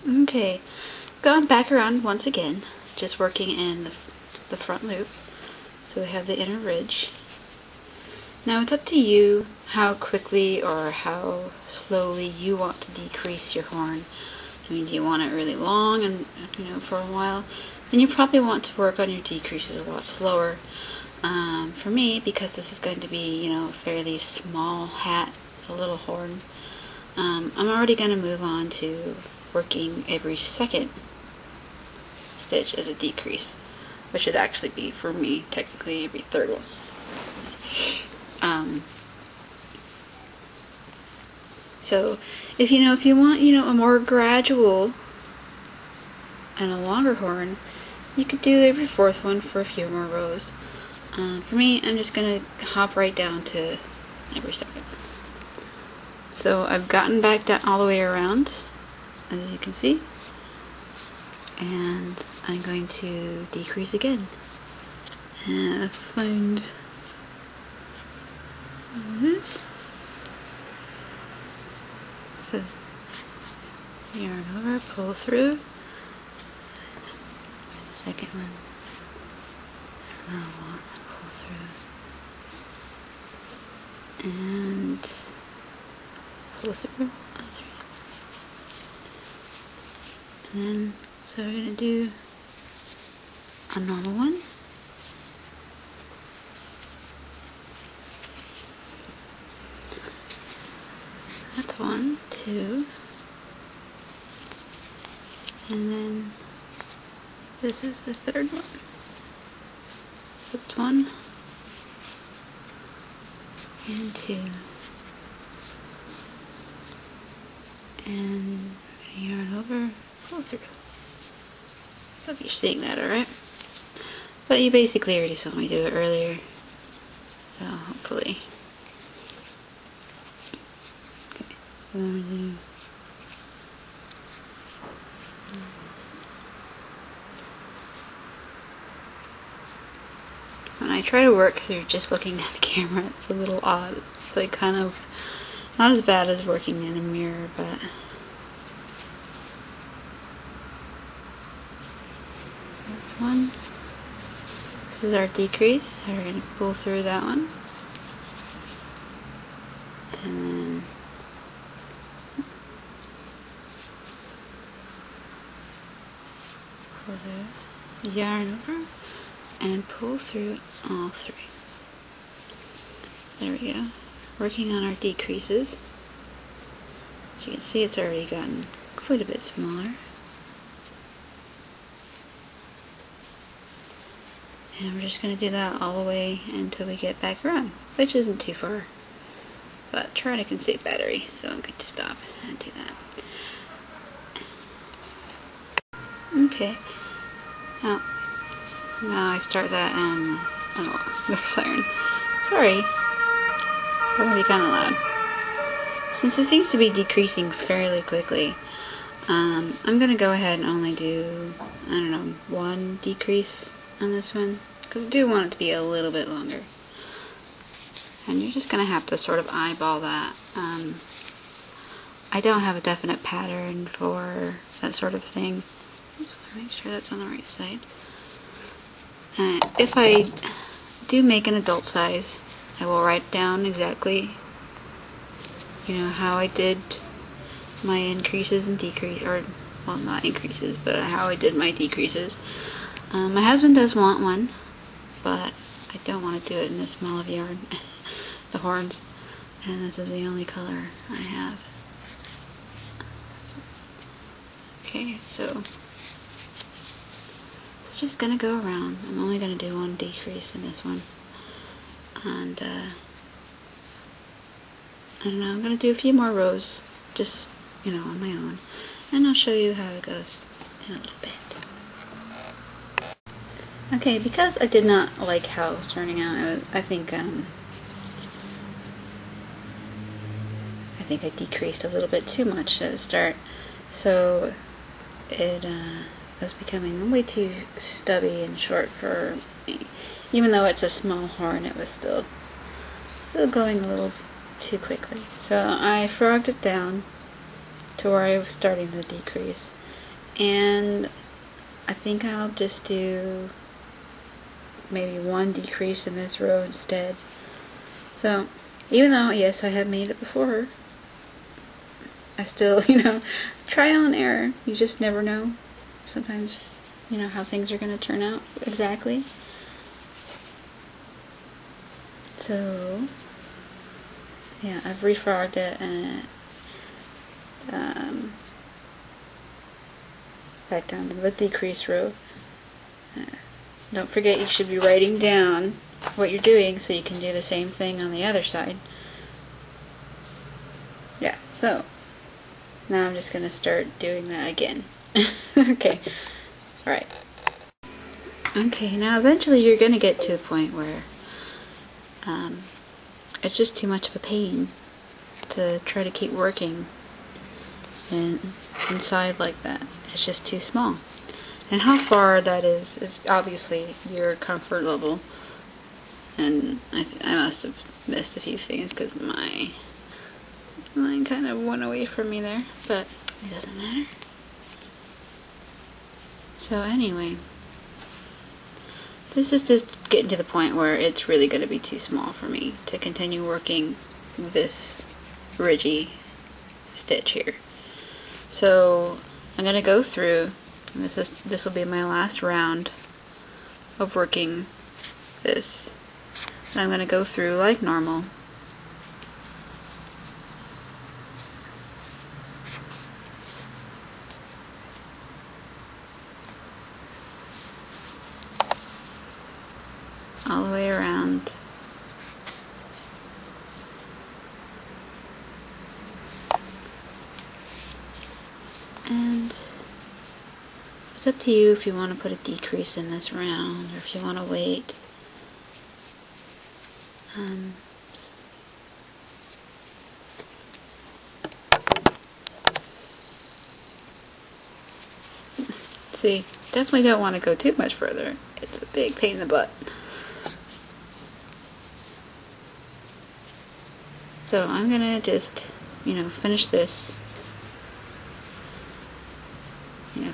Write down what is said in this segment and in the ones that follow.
Okay, gone back around once again, just working in the front loop. So we have the inner ridge. Now it's up to you how quickly or how slowly you want to decrease your horn. I mean, do you want it really long and, for a while? Then you probably want to work on your decreases a lot slower. For me, because this is going to be, a fairly small hat, a little horn, I'm already going to move on to working every second stitch as a decrease, which should actually be, for me, technically every third one. So if you want a more gradual and a longer horn, you could do every fourth one for a few more rows. For me, I'm just gonna hop right down to every second. So I've gotten back down all the way around, as you can see, and I'm going to decrease again. And find this. So yarn over, pull through. The second one, pull through, and pull through. And then, so we're gonna do a normal one. That's 1, 2, and then this is the third one. So it's 1 and 2, and yarn over, pull through. So if you're seeing that, alright? But you basically already saw me do it earlier, so hopefully. Okay, so then we do when I try to work through just looking at the camera, it's a little odd. It's like kind of not as bad as working in a mirror, but so that's 1. This is our decrease. We're going to pull through that one, and then pull through, yarn over, and pull through all 3. So there we go. Working on our decreases. As you can see, it's already gotten quite a bit smaller. And we're just going to do that all the way until we get back around, which isn't too far. But trying to conserve battery, so I'm going to stop and do that. Okay. Now I start that and the siren. Sorry. It's going to be kind of loud. Since it seems to be decreasing fairly quickly, I'm going to go ahead and only do, 1 decrease on this one, because I do want it to be a little bit longer. And you're just going to have to sort of eyeball that. I don't have a definite pattern for that sort of thing. Just want to make sure that's on the right side. If I do make an adult size, I will write down exactly, how I did my increases and decreases, or, well, not increases, but how I did my decreases. My husband does want one, but I don't want to do it in this small of yarn, the horns, and this is the only color I have. Okay, so just gonna go around. I'm only gonna do 1 decrease in this one, and I don't know, I'm gonna do a few more rows, just on my own, and I'll show you how it goes in a little bit. Okay, because I did not like how it was turning out, I think I decreased a little bit too much at the start, so it was becoming way too stubby and short for me. Even though it's a small horn, it was still going a little too quickly. So I frogged it down to where I was starting the decrease, and I think I'll just do maybe one decrease in this row instead. So even though, yes, I have made it before, I still, trial and error. You just never know. Sometimes, how things are going to turn out exactly. So, yeah, I've refrogged it and back down to the decrease row. Don't forget, you should be writing down what you're doing so you can do the same thing on the other side. Yeah, so now I'm just going to start doing that again. Okay, alright. Okay, now eventually you're going to get to the point where it's just too much of a pain to try to keep working inside like that. It's just too small. And how far that is obviously your comfort level. And I must have missed a few things because my line kind of went away from me there, but it doesn't matter. So anyway, this is just getting to the point where it's really going to be too small for me to continue working this ridgy stitch here. So I'm going to go through, and this will be my last round of working this. And I'm going to go through like normal. All the way around. And it's up to you if you want to put a decrease in this round or if you want to wait. See, definitely don't want to go too much further. It's a big pain in the butt. So I'm gonna just, finish this.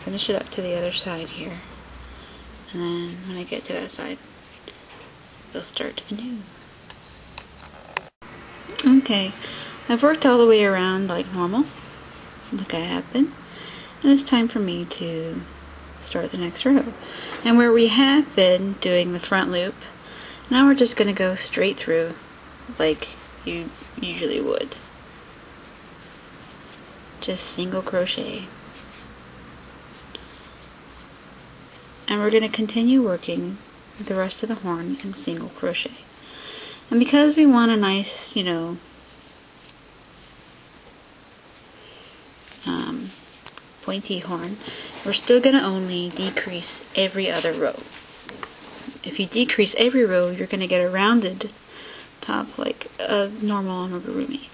Finish it up to the other side here. And then when I get to that side, we'll start anew. Okay, I've worked all the way around like normal, like I have been. And it's time for me to start the next row. And where we have been doing the front loop, now we're just going to go straight through like you usually would. Just single crochet. And we're going to continue working the rest of the horn in single crochet. And because we want a nice, pointy horn, we're still going to only decrease every other row. If you decrease every row, you're going to get a rounded top like a normal amigurumi.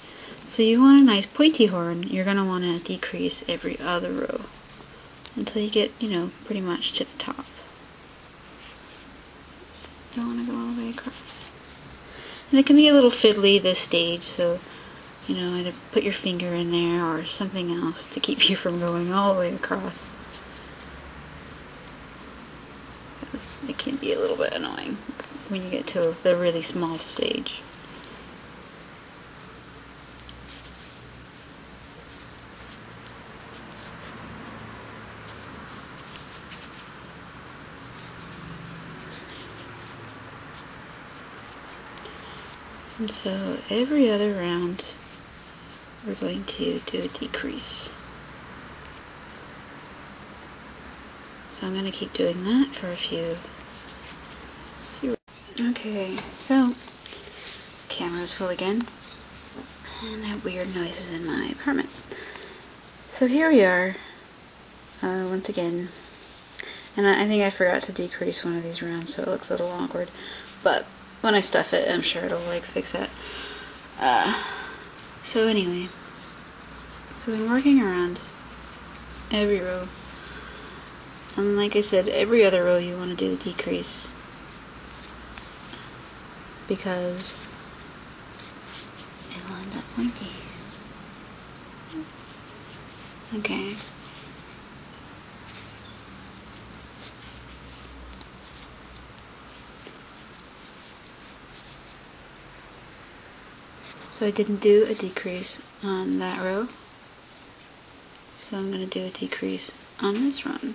So you want a nice pointy horn, you're going to want to decrease every other row until you get, pretty much to the top. Don't want to go all the way across. And it can be a little fiddly this stage, so either put your finger in there or something else to keep you from going all the way across. Because it can be a little bit annoying when you get to the really small stage. And so every other round we're going to do a decrease. So I'm going to keep doing that for a few. Okay, so camera's full again, and I have weird noises in my apartment. So here we are, once again, and I think I forgot to decrease one of these rounds, so it looks a little awkward, but when I stuff it, I'm sure it'll fix that. So anyway, so we've been working around every row, and like I said, every other row you want to do the decrease because it'll end up pointy. Okay. So I didn't do a decrease on that row, so I'm going to do a decrease on this run.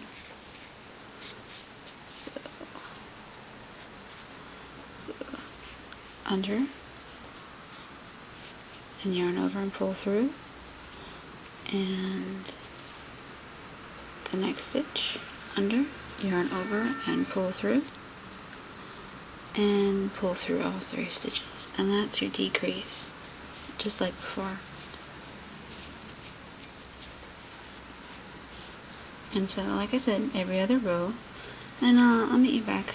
So under, and yarn over and pull through, and the next stitch, under, yarn over and pull through, and pull through all 3 stitches, and that's your decrease, just like before. And so, like I said, every other row, and I'll meet you back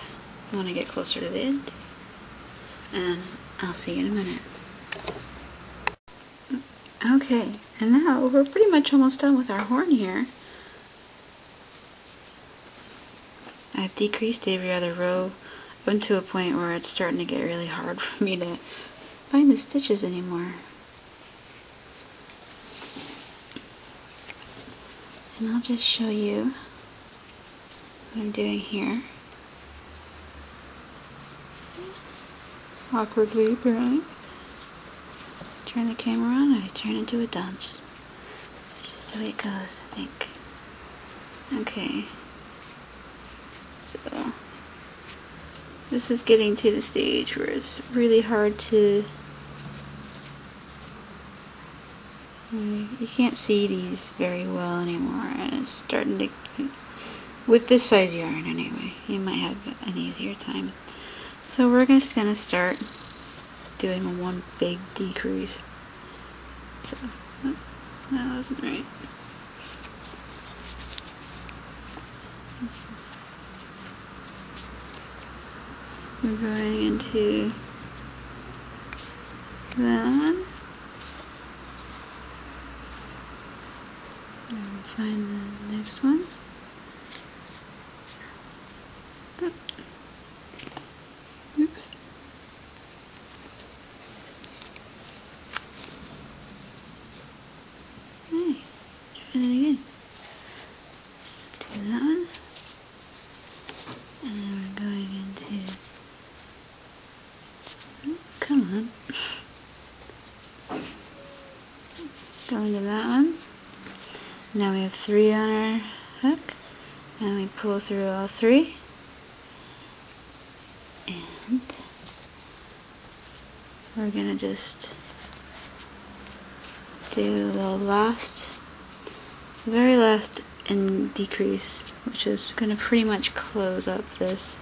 when I get closer to the end, and I'll see you in a minute. Okay, and now we're pretty much almost done with our horn here. I've decreased every other row up to a point where it's starting to get really hard for me to find the stitches anymore. And I'll just show you what I'm doing here. Awkwardly, apparently. Turn the camera on and I turn into a dunce. That's just the way it goes, I think. Okay. So, this is getting to the stage where it's really hard to... You can't see these very well anymore, and it's starting to... With this size yarn, anyway, you might have an easier time. So we're just going to start doing one big decrease. So, that wasn't right. We're going into that one. And we'll find the next one. Oh. Oops. Hey, try that again. Let's do that one. And then we're going into... Oh, come on. Going to that one. Now we have 3 on our hook, and we pull through all 3, and we're gonna just do the last, very last and decrease, which is gonna pretty much close up this.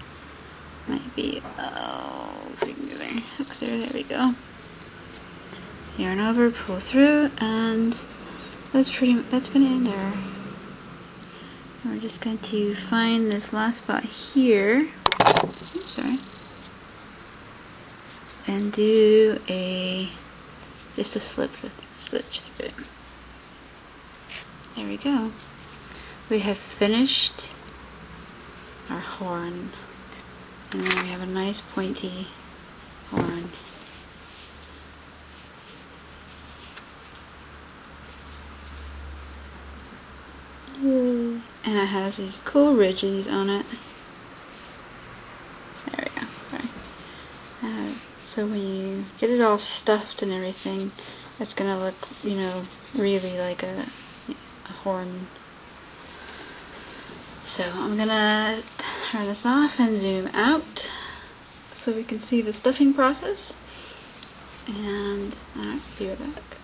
Might be, oh, finger hook there we go. Yarn over, pull through, and that's gonna end there. We're just going to find this last spot here. Oops, sorry. And do just a slip stitch through it. There we go. We have finished our horn. And then we have a nice pointy horn. Yay. And it has these cool ridges on it. There we go. Sorry. So when you get it all stuffed and everything, it's gonna look, you know, really like a horn. So I'm gonna turn this off and zoom out so we can see the stuffing process. And alright, be right back.